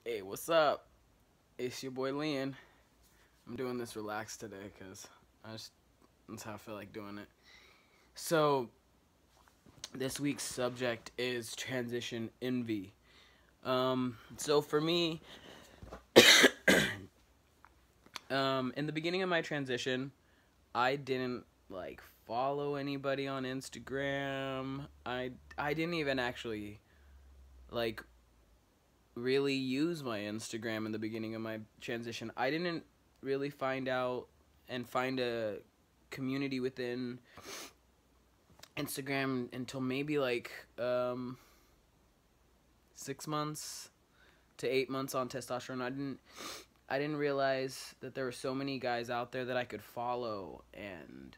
Hey, what's up? It's your boy Lyan. I'm doing this relaxed today because that's how I feel like doing it. So, this week's subject is transition envy. So for me, in the beginning of my transition, I didn't like follow anybody on Instagram. I didn't even actually like really use my Instagram in the beginning of my transition. I didn't really find out and find a community within Instagram until maybe like 6 months to 8 months on testosterone. I didn't realize that there were so many guys out there that I could follow and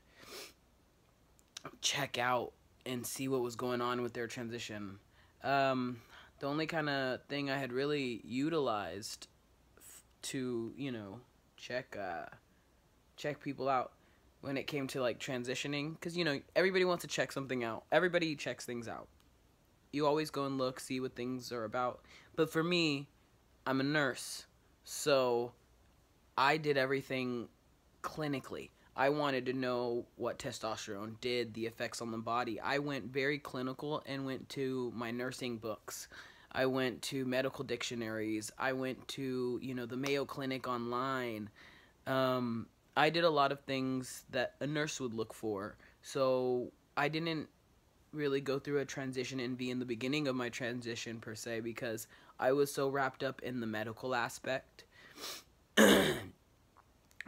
check out and see what was going on with their transition. The only kind of thing I had really utilized to, check people out when it came to like transitioning, because everybody wants to check something out. Everybody checks things out. You always go and look, see what things are about. But for me, I'm a nurse, so I did everything clinically. I wanted to know what testosterone did, the effects on the body. I went very clinical and went to my nursing books. I went to medical dictionaries. I went to, the Mayo Clinic online. I did a lot of things that a nurse would look for. So I didn't really go through a transition envy in the beginning of my transition per se, because I was so wrapped up in the medical aspect.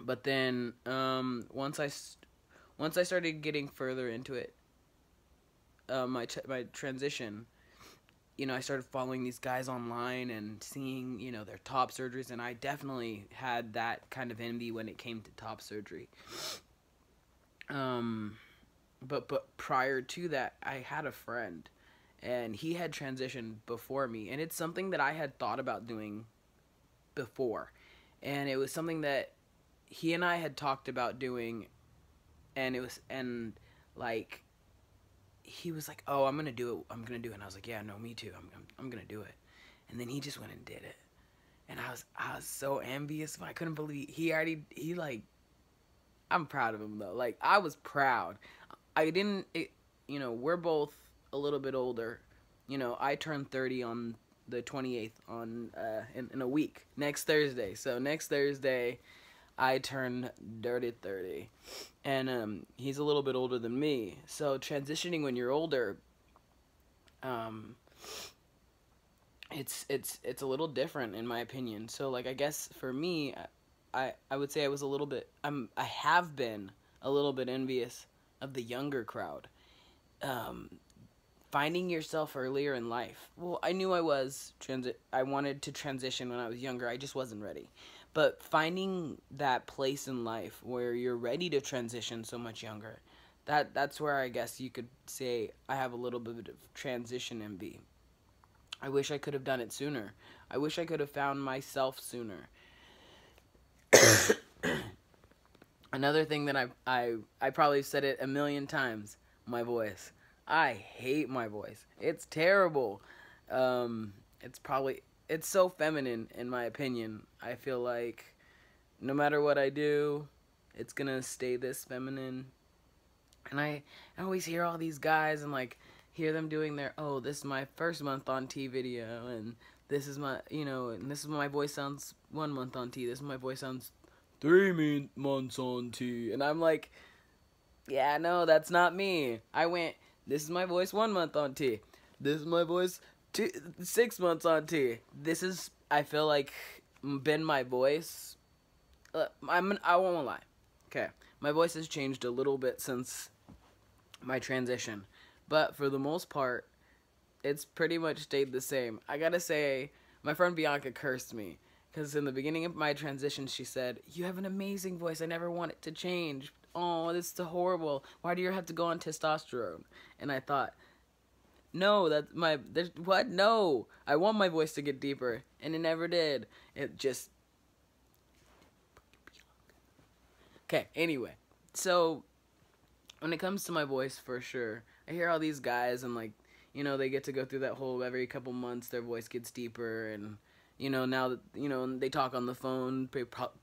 But then once I started getting further into it, my transition, I started following these guys online and seeing, their top surgeries, and I definitely had that kind of envy when it came to top surgery. But prior to that, I had a friend, and he had transitioned before me, and it's something that I had thought about doing before, and it was something that he and I had talked about doing, and he was like, "Oh, I'm gonna do it. I'm gonna do it." And I was like, "Yeah, no, me too. I'm gonna do it." And then he just went and did it, and I was so envious. I couldn't believe he like. I'm proud of him though. Like, I was proud. We're both a little bit older. I turned 30 on the 28th in a week, next Thursday. So next Thursday, I turn dirty 30, and he's a little bit older than me. So transitioning when you're older, it's a little different in my opinion. So like, I guess for me, I would say I have been a little bit envious of the younger crowd. Finding yourself earlier in life. Well, I knew I wanted to transition when I was younger. I just wasn't ready. But finding that place in life where you're ready to transition so much younger, that's where I guess you could say I have a little bit of transition envy. I wish I could have done it sooner. I wish I could have found myself sooner. Another thing that I probably said it a million times, my voice. I hate my voice. It's terrible. It's so feminine in my opinion. I feel like no matter what I do, it's gonna stay this feminine. And I always hear all these guys and like hear them doing this is my first month on T video, and this is my, and this is my voice sounds 1 month on T. This is my voice sounds 3 months on T. And I'm like, yeah, no, that's not me. This is my voice 1 month on T. This is my voice 6 months on T. This is, I feel like, been my voice. I won't lie. Okay, my voice has changed a little bit since my transition, but for the most part, it's pretty much stayed the same. I gotta say, my friend Bianca cursed me, because in the beginning of my transition, she said, "You have an amazing voice. I never want it to change. Oh, this is horrible. Why do you have to go on testosterone?" And I thought, no, what? No. I want my voice to get deeper, and it never did. It just... Okay, anyway. So, when it comes to my voice, for sure, I hear all these guys, and like, they get to go through that whole, every couple months, their voice gets deeper, and you know, now that, you know, they talk on the phone,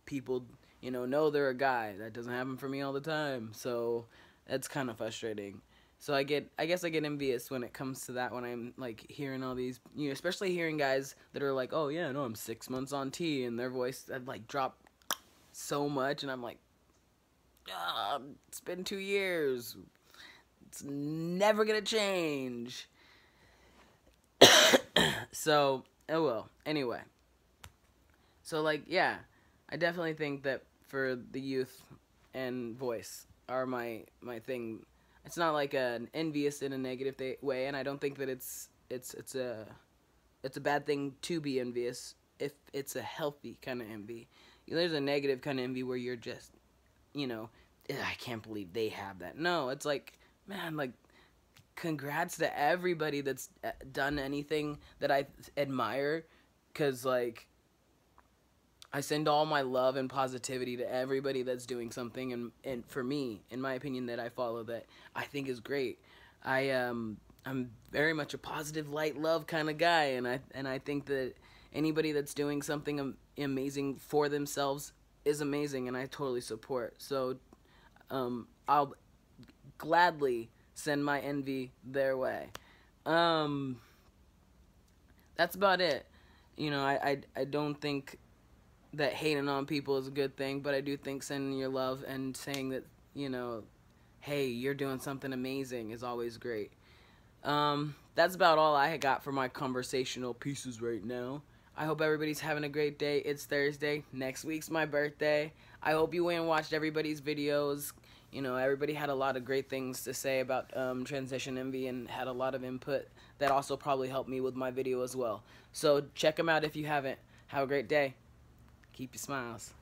people, you know they're a guy. That doesn't happen for me all the time. So that's kind of frustrating. So I guess I get envious when it comes to that, when I'm like hearing all these, you know, especially hearing guys that are like, oh yeah, no, I'm 6 months on T, and their voice had like dropped so much, and I'm like, it's been 2 years. It's never gonna change. So, oh well. Anyway. So, like, yeah, I definitely think that for the youth and voice are my thing. It's not like an envious in a negative way, and I don't think that it's a bad thing to be envious if it's a healthy kind of envy. You know, there's a negative kind of envy where you're just, you know, I can't believe they have that. No, it's like, man, like, congrats to everybody that's done anything that I admire, because, like, I send all my love and positivity to everybody that's doing something, and for me, in my opinion, that I follow that I think is great. I'm very much a positive, light, love kind of guy, and I think that anybody that's doing something amazing for themselves is amazing, and I totally support. So, I'll gladly send my envy their way. That's about it. You know, I don't think that hating on people is a good thing, but I do think sending your love and saying that, you know, hey, you're doing something amazing is always great. That's about all I got for my conversational pieces right now. I hope everybody's having a great day. It's Thursday. Next week's my birthday. I hope you went and watched everybody's videos. You know, everybody had a lot of great things to say about transition envy, and had a lot of input that also probably helped me with my video as well. So check them out if you haven't. Have a great day. Keep your smiles.